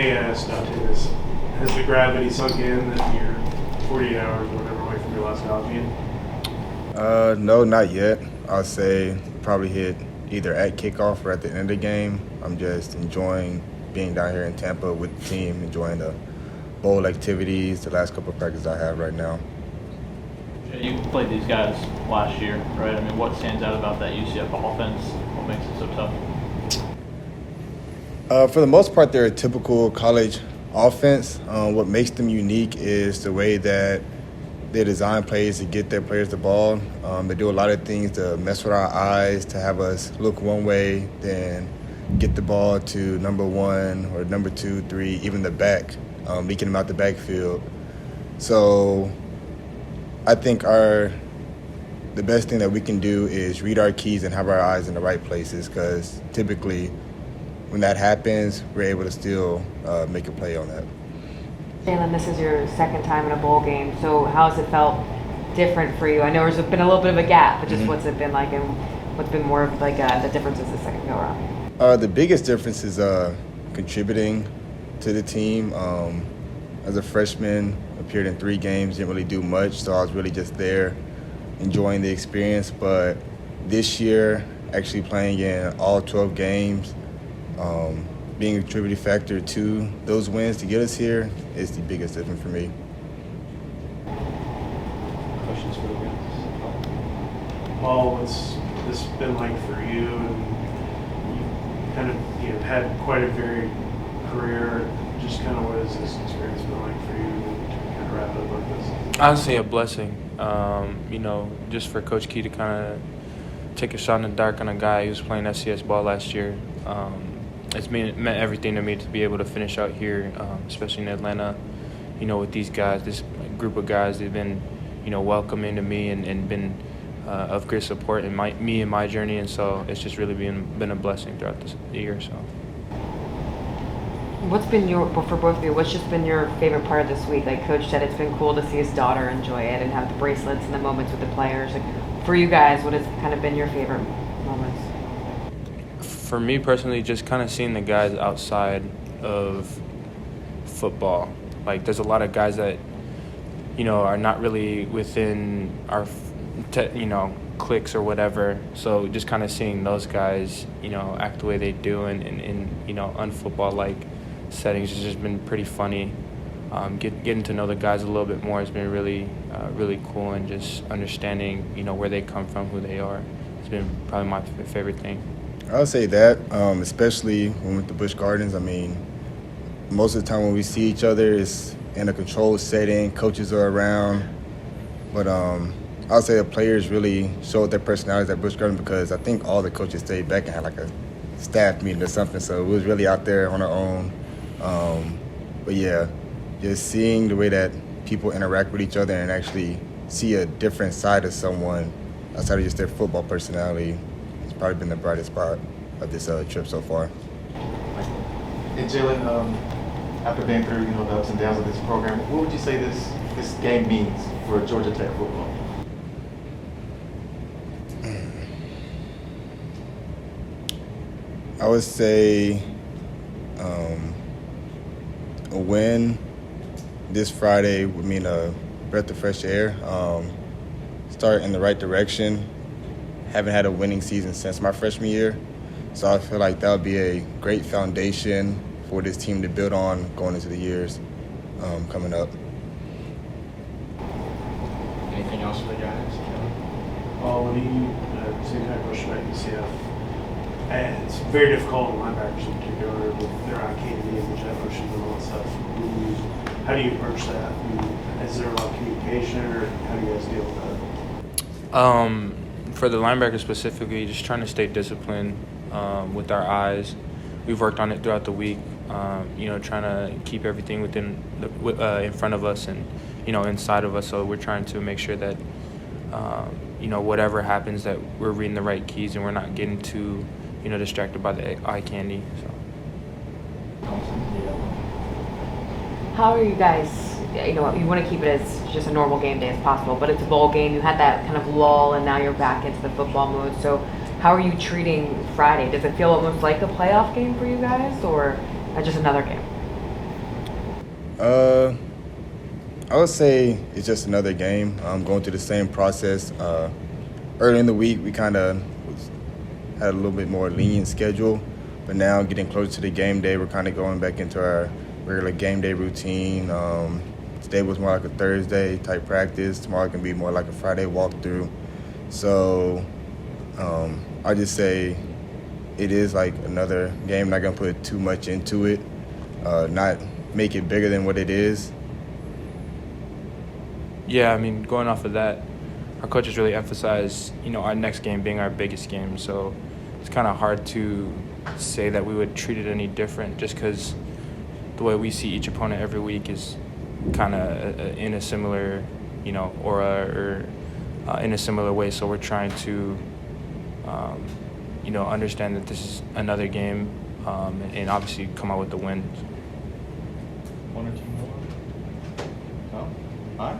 may I ask, Dante, this, has the gravity sunk in that you're 48 hours or whatever away from your last college game? No, not yet. I'll say probably hit either at kickoff or at the end of the game. I'm just enjoying being down here in Tampa with the team, enjoying the bowl activities, the last couple of practices I have right now. You played these guys last year, right? I mean, what stands out about that UCF offense? What makes it so tough? For the most part, they're a typical college offense. What makes them unique is the way that they design plays to get their players the ball. They do a lot of things to mess with our eyes, to have us look one way, then get the ball to number one or number 2, 3, even the back, leaking them out the backfield. So I think the best thing that we can do is read our keys and have our eyes in the right places, because typically when that happens, we're able to still make a play on that. Jaylon, this is your second time in a bowl game, so how has it felt different for you? I know there's been a little bit of a gap, but just what's it been like, and what's been more of like the differences the second go around? The biggest difference is contributing to the team. As a freshman, appeared in 3 games, didn't really do much, so I was really just there enjoying the experience. But this year, actually playing in all 12 games, being a contributing factor to those wins to get us here is the biggest difference for me. Questions for the guys? Paul, what's this been like for you? And you kind of had quite a varied career. Just kind of what has this experience been like for you to kind of wrap it up like this? Honestly, a blessing. Just for Coach Key to kind of take a shot in the dark on a guy who was playing SCS ball last year. It's meant everything to me to be able to finish out here, especially in Atlanta, with these guys, this group of guys. They've been, welcoming to me and been of great support in my journey, and so it's just really been a blessing throughout the year. So. What's been for both of you, what's just been your favorite part of this week? Like Coach said, it's been cool to see his daughter enjoy it and have the bracelets and the moments with the players. Like, for you guys, what has kind of been your favorite moments? For me personally, just kind of seeing the guys outside of football. Like, there's a lot of guys that, are not really within our, cliques or whatever. So just kind of seeing those guys, act the way they do in unfootball-like settings has just been pretty funny. Getting to know the guys a little bit more has been really, really cool, and just understanding, where they come from, who they are. It's been probably my favorite thing. I would say that, especially when we went to Busch Gardens. I mean, most of the time when we see each other, it's in a controlled setting, coaches are around. But I would say the players really showed their personalities at Busch Gardens, because I think all the coaches stayed back and had like a staff meeting or something. So it was really out there on our own. But yeah, just seeing the way that people interact with each other and actually see a different side of someone outside of just their football personality, probably been the brightest part of this trip so far. And Jaylon, after being through the ups and downs of this program, what would you say this game means for Georgia Tech football? I would say a win this Friday would mean a breath of fresh air. Start in the right direction. Haven't had a winning season since my freshman year, so I feel like that would be a great foundation for this team to build on going into the years coming up. Anything else for the guys? Paul, same kind of question about UCF. And it's very difficult in linebackers in particular with their IKD and the jet motions and all that stuff. How do you approach that? Is there a lot of communication, or how do you guys deal with that? For the linebackers specifically, just trying to stay disciplined with our eyes. We've worked on it throughout the week, trying to keep everything in front of us and, inside of us. So we're trying to make sure that, whatever happens, that we're reading the right keys and we're not getting too, distracted by the eye candy. So. How are you guys, you want to keep it as just a normal game day as possible, but it's a bowl game. You had that kind of lull, and now you're back into the football mode. So how are you treating Friday? Does it feel almost like a playoff game for you guys, or just another game? I would say it's just another game. Going through the same process. Early in the week, we kind of had a little bit more lenient schedule, but now getting closer to the game day, we're kind of going back into our regular game day routine. Today was more like a Thursday type practice. Tomorrow can be more like a Friday walkthrough. So I just say it is like another game. I'm not going to put too much into it, not make it bigger than what it is. Yeah, I mean, going off of that, our coaches really emphasized, our next game being our biggest game. So it's kind of hard to say that we would treat it any different just because the way we see each opponent every week is kind of in a similar, aura or in a similar way. So we're trying to, understand that this is another game and obviously come out with the win.